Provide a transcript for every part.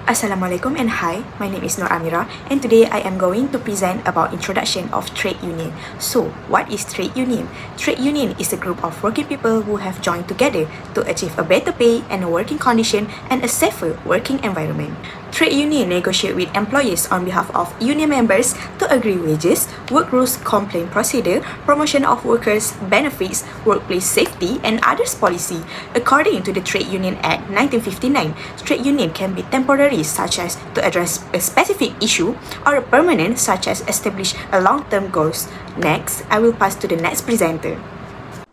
Assalamualaikum and hi, my name is Nur Amira and today I am going to present about introduction of trade union. So, what is trade union? Trade union is a group of working people who have joined together to achieve a better pay and a working condition and a safer working environment. Trade union negotiate with employers on behalf of union members to agree wages, work rules, complaint procedure, promotion of workers, benefits, workplace safety, and others policy. According to the Trade Union Act 1959, trade union can be temporary such as to address a specific issue or a permanent such as establish a long-term goals. Next, I will pass to the next presenter.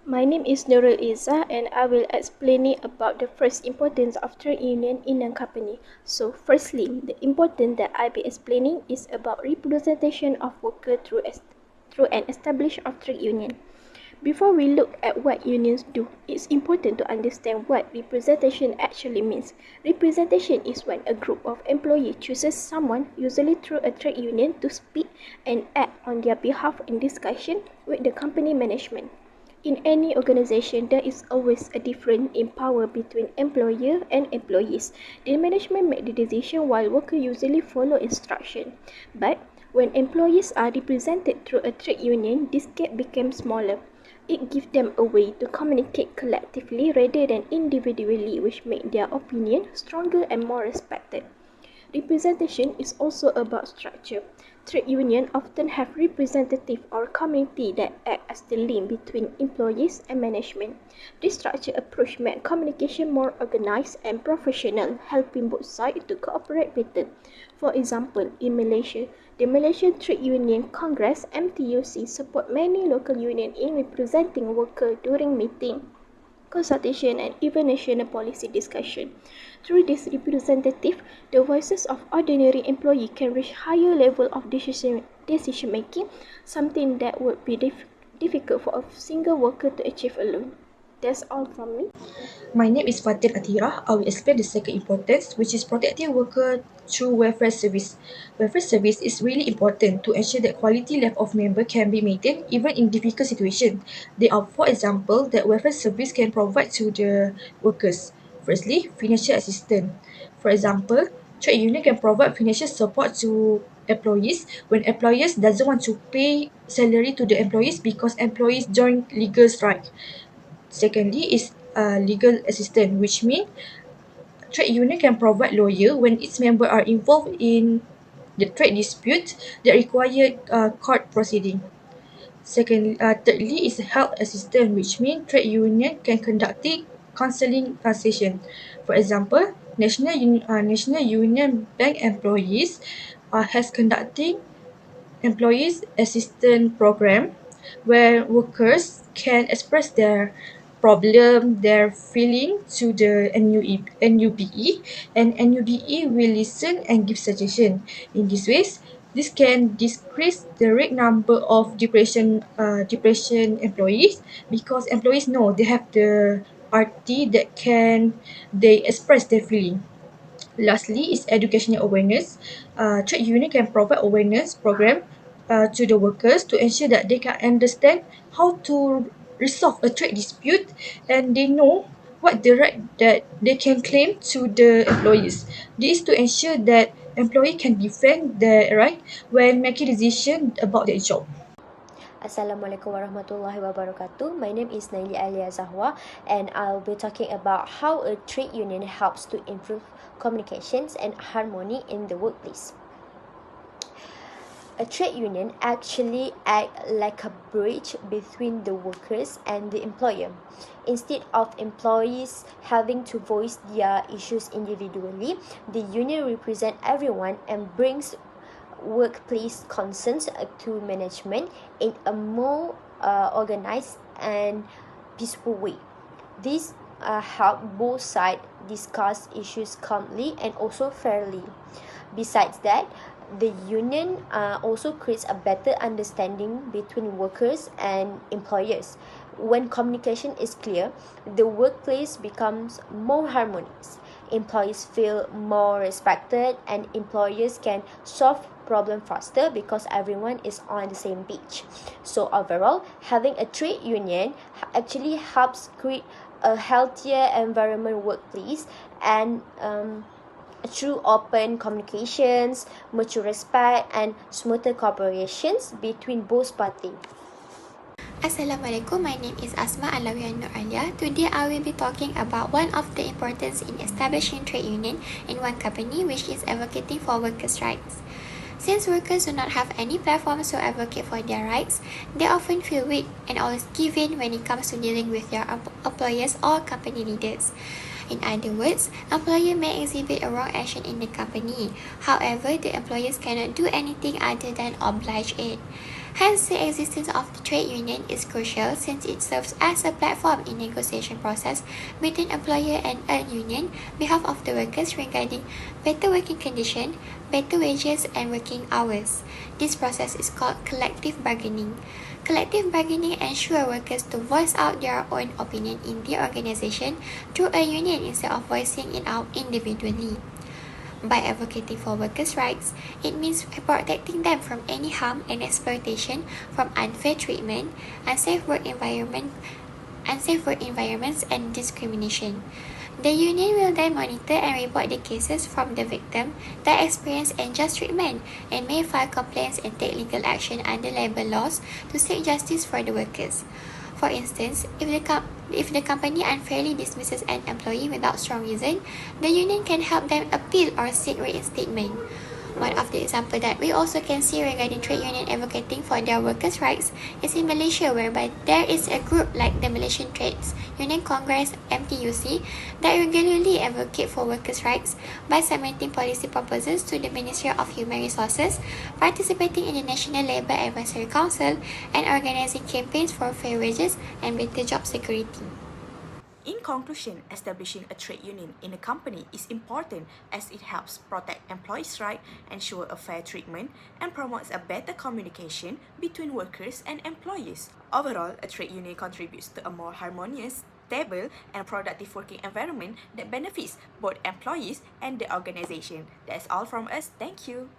My name is Nurul Izzah and I will explain about the first importance of trade union in a company. So firstly, the importance that I be explaining is about representation of worker through an establishment of trade union. Before we look at what unions do, it's important to understand what representation actually means. Representation is when a group of employees chooses someone, usually through a trade union, to speak and act on their behalf in discussion with the company management. In any organization, there is always a difference in power between employer and employees. The management make the decision while workers usually follow instruction. But when employees are represented through a trade union, this gap becomes smaller. It gives them a way to communicate collectively rather than individually, which makes their opinion stronger and more respected. Representation is also about structure. Trade unions often have representatives or committee that act as the link between employees and management. This structured approach makes communication more organized and professional, helping both sides to cooperate better. For example, in Malaysia, the Malaysian Trade Union Congress (MTUC) support many local unions in representing workers during meetings, consultation, and even national policy discussion. Through this representative, the voices of ordinary employees can reach higher level of decision making, something that would be difficult for a single worker to achieve alone. That's all from me. My name is Fatin Atira. I will explain the second importance, which is protecting worker through welfare service. Welfare service is really important to ensure that quality level of member can be maintained even in difficult situations. There are four examples that welfare service can provide to the workers. Firstly, financial assistance. For example, trade union can provide financial support to employees when employers doesn't want to pay salary to the employees because employees join legal strike. Secondly is legal assistance, which means trade union can provide lawyer when its members are involved in the trade dispute that require court proceeding. Thirdly is health assistance, which means trade union can conduct counseling session. For example, National Union Bank employees has conducting employees assistance program where workers can express their problem, their feeling to the NUBE, and NUBE will listen and give suggestion. In this ways, this can decrease the rate number of depression employees because employees know they have the RT that can they express their feeling. Lastly is educational awareness. Trade union can provide awareness program to the workers to ensure that they can understand how to resolve a trade dispute and they know what the right that they can claim to the employees. This is to ensure that employee can defend their right when making decision about their job. Assalamualaikum warahmatullahi wabarakatuh. My name is Naili Alia Zahwa and I'll be talking about how a trade union helps to improve communications and harmony in the workplace. A trade union actually acts like a bridge between the workers and the employer. Instead of employees having to voice their issues individually, the union represents everyone and brings workplace concerns to management in a more organized and peaceful way. This help both sides discuss issues calmly and also fairly. Besides that, the union also creates a better understanding between workers and employers. When communication is clear, the workplace becomes more harmonious. Employees feel more respected and employers can solve problem faster because everyone is on the same page. So overall, having a trade union actually helps create a healthier environment workplace and through open communications, mutual respect, and smoother cooperations between both parties. Assalamualaikum, my name is Asma Alawian Nur Alia. Today I will be talking about one of the importance in establishing trade union in one company, which is advocating for workers' rights. Since workers do not have any platforms to advocate for their rights, they often feel weak and always give in when it comes to dealing with their employers or company leaders. In other words, employer may exhibit a wrong action in the company. However, the employers cannot do anything other than oblige it. Hence, the existence of the trade union is crucial since it serves as a platform in negotiation process between employer and a union behalf of the workers regarding better working condition, better wages, and working hours. This process is called collective bargaining. Collective bargaining ensures workers to voice out their own opinion in the organization through a union instead of voicing it out individually. By advocating for workers' rights, it means protecting them from any harm and exploitation, from unfair treatment, unsafe work environments, and discrimination. The union will then monitor and report the cases from the victim that experience unjust treatment and may file complaints and take legal action under labor laws to seek justice for the workers. For instance, if the company unfairly dismisses an employee without strong reason, the union can help them appeal or seek reinstatement. One of the examples that we also can see regarding trade union advocating for their workers' rights is in Malaysia, whereby there is a group like the Malaysian Trades Union Congress (MTUC) that regularly advocate for workers' rights by submitting policy proposals to the Ministry of Human Resources, participating in the National Labour Advisory Council, and organizing campaigns for fair wages and better job security. In conclusion, establishing a trade union in a company is important as it helps protect employees' rights, ensure a fair treatment, and promotes a better communication between workers and employees. Overall, a trade union contributes to a more harmonious, stable, and productive working environment that benefits both employees and the organization. That's all from us. Thank you.